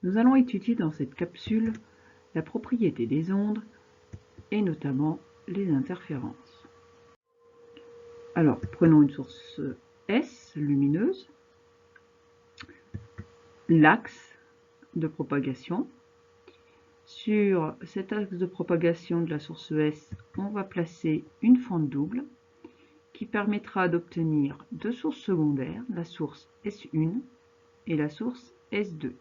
Nous allons étudier dans cette capsule la propriété des ondes et notamment les interférences. Alors, prenons une source S lumineuse, l'axe de propagation. Sur cet axe de propagation de la source S, on va placer une fente double qui permettra d'obtenir deux sources secondaires, la source S1 et la source S2.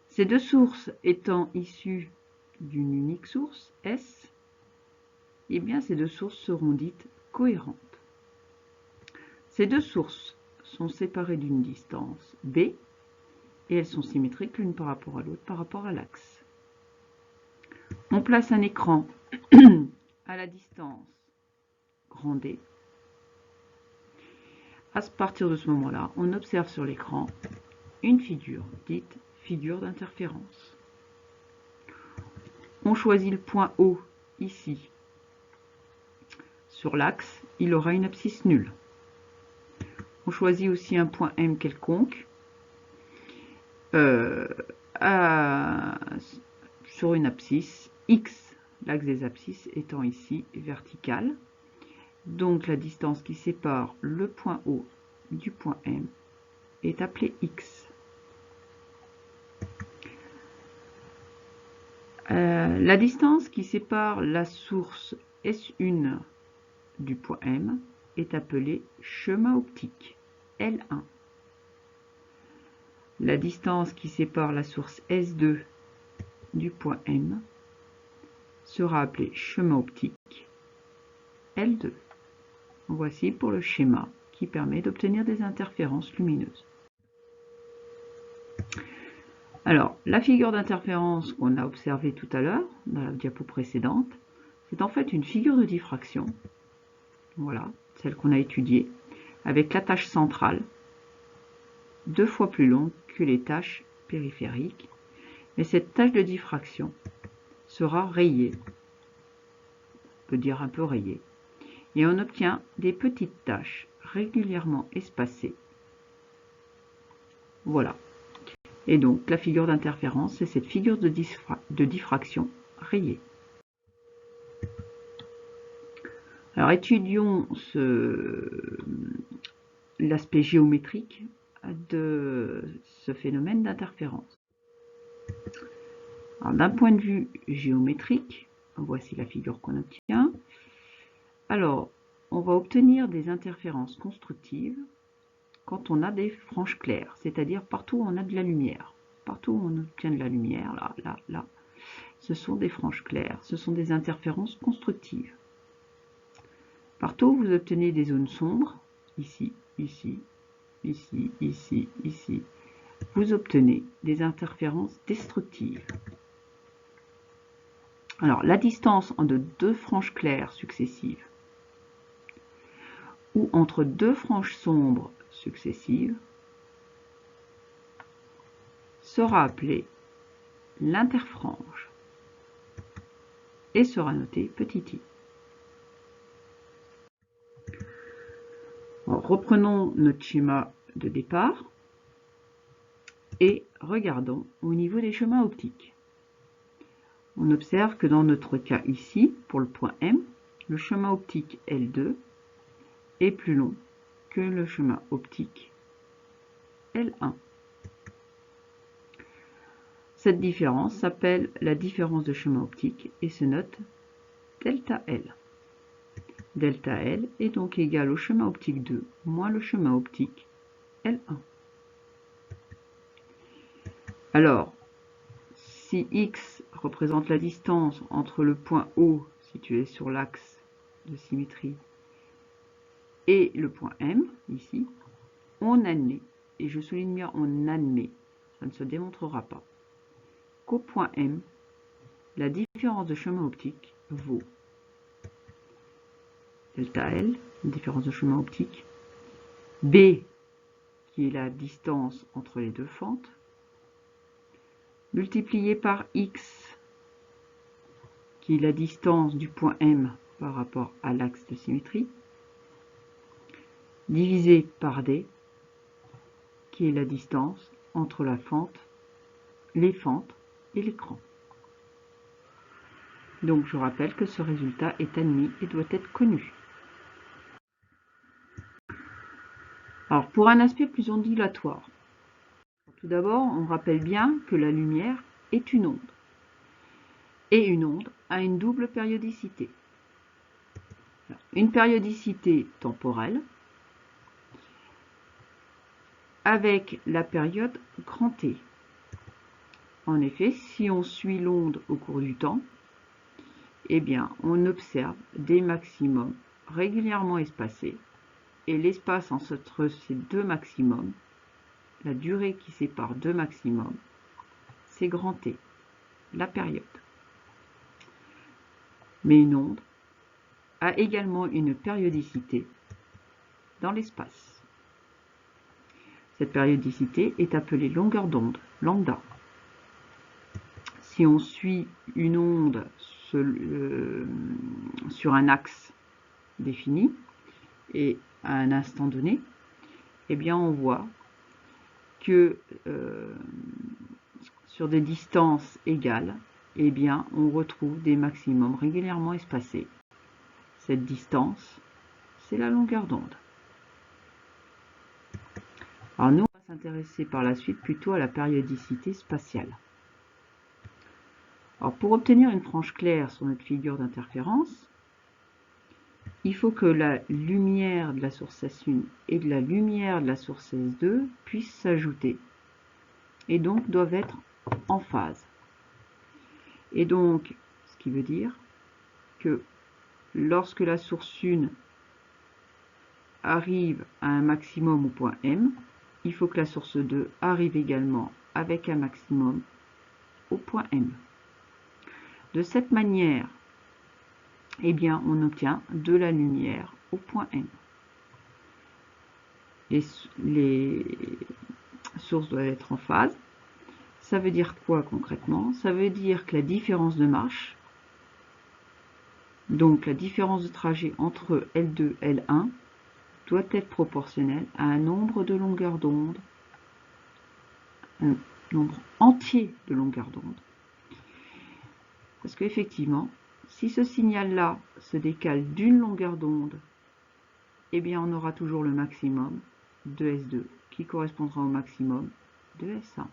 Ces deux sources étant issues d'une unique source, S, eh bien ces deux sources seront dites cohérentes. Ces deux sources sont séparées d'une distance B et elles sont symétriques l'une par rapport à l'autre par rapport à l'axe. On place un écran à la distance grand D. À partir de ce moment-là, on observe sur l'écran une figure dite figure d'interférence. On choisit le point O ici. Sur l'axe, il aura une abscisse nulle. On choisit aussi un point M quelconque sur une abscisse X, l'axe des abscisses étant ici vertical. Donc la distance qui sépare le point O du point M est appelée X. La distance qui sépare la source S1 du point M est appelée chemin optique, L1. La distance qui sépare la source S2 du point M sera appelée chemin optique, L2. Voici pour le schéma qui permet d'obtenir des interférences lumineuses. Alors, la figure d'interférence qu'on a observée tout à l'heure, dans la diapo précédente, c'est en fait une figure de diffraction. Voilà, celle qu'on a étudiée, avec la tâche centrale, 2 fois plus longue que les tâches périphériques. Mais cette tâche de diffraction sera rayée, on peut dire un peu rayée, et on obtient des petites taches régulièrement espacées. Voilà. Et donc, la figure d'interférence, c'est cette figure de diffraction rayée. Alors, étudions l'aspect géométrique de ce phénomène d'interférence. D'un point de vue géométrique, voici la figure qu'on obtient. Alors, on va obtenir des interférences constructives quand on a des franges claires, c'est-à-dire partout où on a de la lumière. Partout où on obtient de la lumière, là, ce sont des franges claires, ce sont des interférences constructives. Partout où vous obtenez des zones sombres, ici, ici, ici, ici, ici, vous obtenez des interférences destructives. Alors, la distance entre deux franges claires successives ou entre deux franges sombres successives sera appelée l'interfrange et sera notée petit i. Alors, reprenons notre schéma de départ et regardons au niveau des chemins optiques. On observe que dans notre cas ici, pour le point M, le chemin optique L2 est plus long que le chemin optique L1. Cette différence s'appelle la différence de chemin optique et se note delta L. Delta L est donc égal au chemin optique 2 moins le chemin optique L1. Alors, si X représente la distance entre le point O situé sur l'axe de symétrie et le point M, ici, on admet, et je souligne bien on admet, ça ne se démontrera pas, qu'au point M, la différence de chemin optique vaut delta L, la différence de chemin optique, B, qui est la distance entre les deux fentes, multiplié par X, qui est la distance du point M par rapport à l'axe de symétrie, divisé par D, qui est la distance entre les fentes et l'écran. Donc je rappelle que ce résultat est admis et doit être connu. Alors pour un aspect plus ondulatoire, tout d'abord on rappelle bien que la lumière est une onde. Et une onde a une double périodicité. Une périodicité temporelle avec la période grand T. En effet, si on suit l'onde au cours du temps, eh bien, on observe des maximums régulièrement espacés et l'espace entre ces deux maximums, la durée qui sépare deux maximums, c'est grand T, la période. Mais une onde a également une périodicité dans l'espace. Cette périodicité est appelée longueur d'onde, lambda. Si on suit une onde sur un axe défini et à un instant donné, eh bien on voit que sur des distances égales, eh bien on retrouve des maximums régulièrement espacés. Cette distance, c'est la longueur d'onde. Alors nous, on va s'intéresser par la suite plutôt à la périodicité spatiale. Alors pour obtenir une frange claire sur notre figure d'interférence, il faut que la lumière de la source S1 et de la lumière de la source S2 puissent s'ajouter et donc doivent être en phase. Et donc, ce qui veut dire que lorsque la source 1 arrive à un maximum au point M, il faut que la source 2 arrive également avec un maximum au point M. De cette manière, eh bien, on obtient de la lumière au point M. Les sources doivent être en phase. Ça veut dire quoi concrètement? Ça veut dire que la différence de marche, donc la différence de trajet entre L2 et L1, doit être proportionnelle à un nombre de longueurs d'onde, un nombre entier de longueurs d'onde. Parce qu'effectivement, si ce signal-là se décale d'une longueur d'onde, eh bien on aura toujours le maximum de S2 qui correspondra au maximum de S1.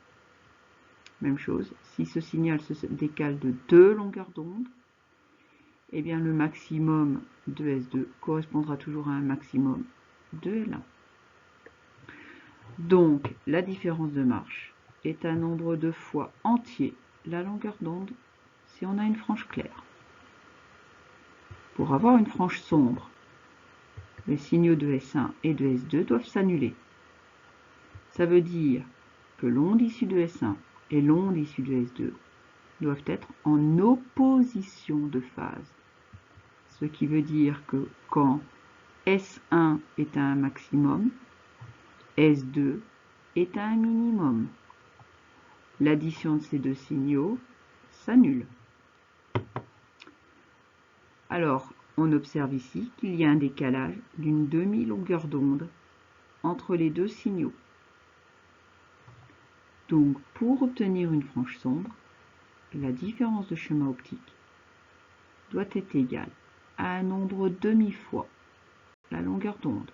Même chose, si ce signal se décale de 2 longueurs d'onde, eh bien le maximum de S2 correspondra toujours à un maximum de L1. Donc la différence de marche est un nombre de fois entier la longueur d'onde si on a une frange claire. Pour avoir une frange sombre, les signaux de S1 et de S2 doivent s'annuler. Ça veut dire que l'onde issue de S1 et l'onde issue de S2 doivent être en opposition de phase. Ce qui veut dire que quand S1 est à un maximum, S2 est à un minimum. L'addition de ces deux signaux s'annule. Alors, on observe ici qu'il y a un décalage d'une demi-longueur d'onde entre les deux signaux. Donc, pour obtenir une frange sombre, la différence de chemin optique doit être égale à un nombre demi-fois la longueur d'onde.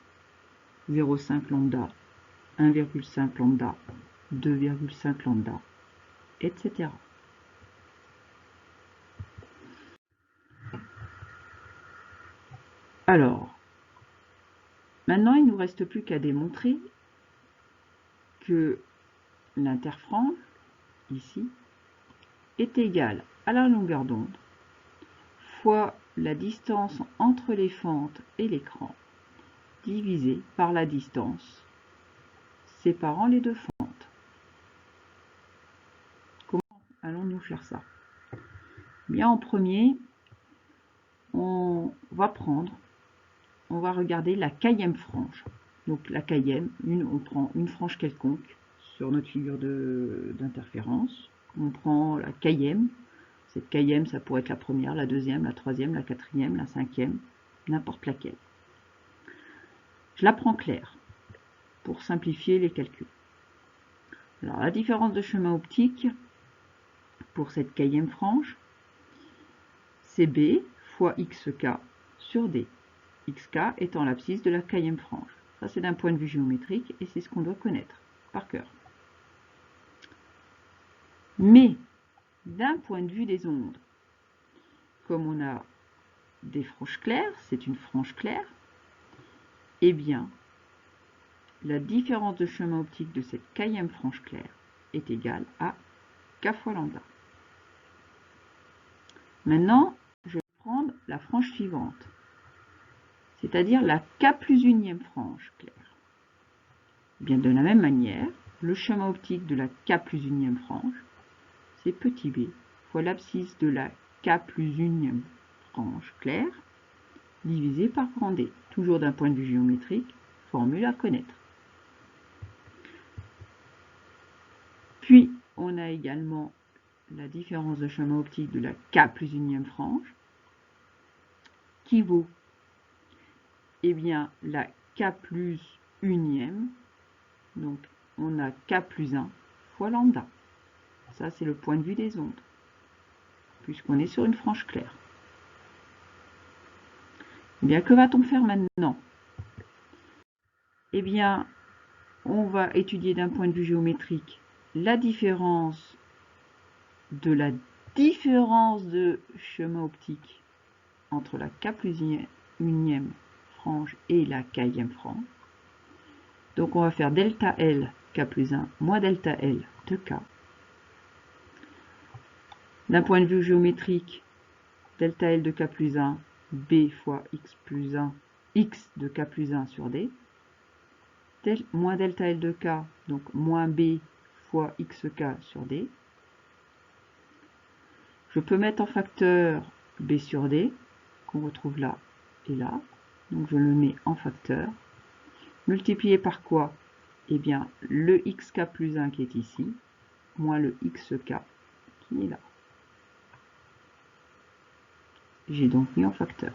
0,5 lambda, 1,5 lambda, 2,5 lambda, etc. Alors, maintenant il ne nous reste plus qu'à démontrer que l'interfrange, ici, est égale à la longueur d'onde fois la distance entre les fentes et l'écran divisé par la distance séparant les deux fentes. Comment allons-nous faire ça? Bien, en premier, on va regarder la k-ième frange. Donc la k-ième, on prend une frange quelconque sur notre figure d'interférence. On prend la k-ième. Cette k-ième, ça pourrait être la première, la deuxième, la troisième, la quatrième, la cinquième, n'importe laquelle. Je la prends claire pour simplifier les calculs. Alors, la différence de chemin optique pour cette kème frange, c'est B fois xk sur D. Xk étant l'abscisse de la kème frange. Ça, c'est d'un point de vue géométrique et c'est ce qu'on doit connaître par cœur. Mais, d'un point de vue des ondes, comme on a des franges claires, c'est une frange claire, eh bien, la différence de chemin optique de cette kème frange claire est égale à k fois lambda. Maintenant, je vais prendre la frange suivante, c'est-à-dire la k plus unième frange claire. Bien, de la même manière, le chemin optique de la k plus unième frange, c'est petit b fois l'abscisse de la k plus unième frange claire, divisé par grand D. Toujours d'un point de vue géométrique, formule à connaître. Puis, on a également la différence de chemin optique de la k plus unième frange, qui vaut, eh bien, la k plus unième, donc on a k plus 1 fois lambda. Ça, c'est le point de vue des ondes, puisqu'on est sur une frange claire. Eh bien, que va-t-on faire maintenant? Eh bien, on va étudier d'un point de vue géométrique la différence de chemin optique entre la k plus unième frange et la kème frange. Donc, on va faire delta L k plus 1 moins delta L de k. D'un point de vue géométrique, delta L de k plus 1, B fois x plus 1, x de k plus 1 sur D. Moins delta L de k, donc moins B fois xk sur D. Je peux mettre en facteur B sur D, qu'on retrouve là et là. Donc je le mets en facteur. Multiplié par quoi? Eh bien, le xk plus 1 qui est ici, moins le xk qui est là. J'ai donc mis en facteur.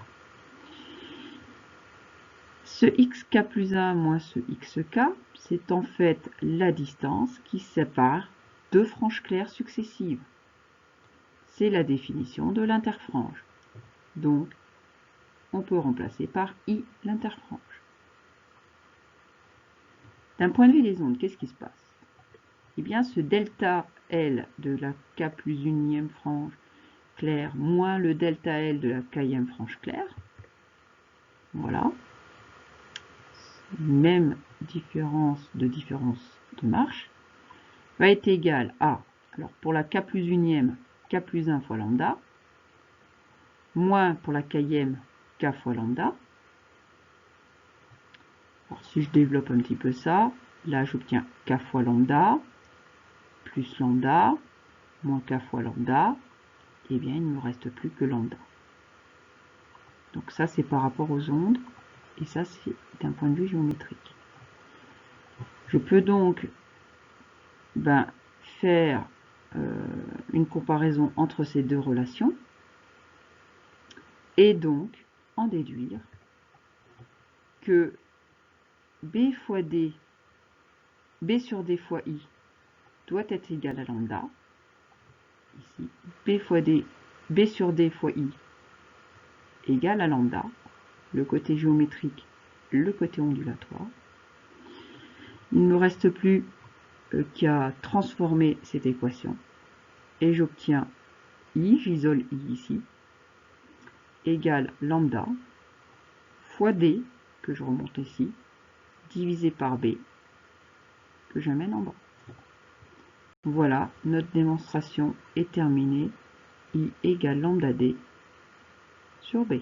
Ce xk plus 1 moins ce xk, c'est en fait la distance qui sépare deux franges claires successives. C'est la définition de l'interfrange. Donc, on peut remplacer par I l'interfrange. D'un point de vue des ondes, qu'est-ce qui se passe? Eh bien, ce delta L de la k plus unième frange claire moins le delta L de la kème frange claire, voilà, même différence de marche, va être égal à, alors pour la k plus unième, k plus 1 fois lambda, moins pour la kème, k fois lambda. Alors si je développe un petit peu ça, là j'obtiens k fois lambda, plus lambda, moins k fois lambda, et bien il ne me reste plus que lambda. Donc ça c'est par rapport aux ondes, et ça c'est d'un point de vue géométrique. Je peux donc faire une comparaison entre ces deux relations, et donc en déduire que B fois D, B sur D fois I doit être égal à lambda. Ici, B fois D, B sur D fois I égale à lambda. Le côté géométrique, le côté ondulatoire. Il ne me reste plus qu'à transformer cette équation. Et j'obtiens I, j'isole I ici, égale lambda fois D, que je remonte ici, divisé par B, que j'amène en bas. Voilà, notre démonstration est terminée. I égale lambda D sur B.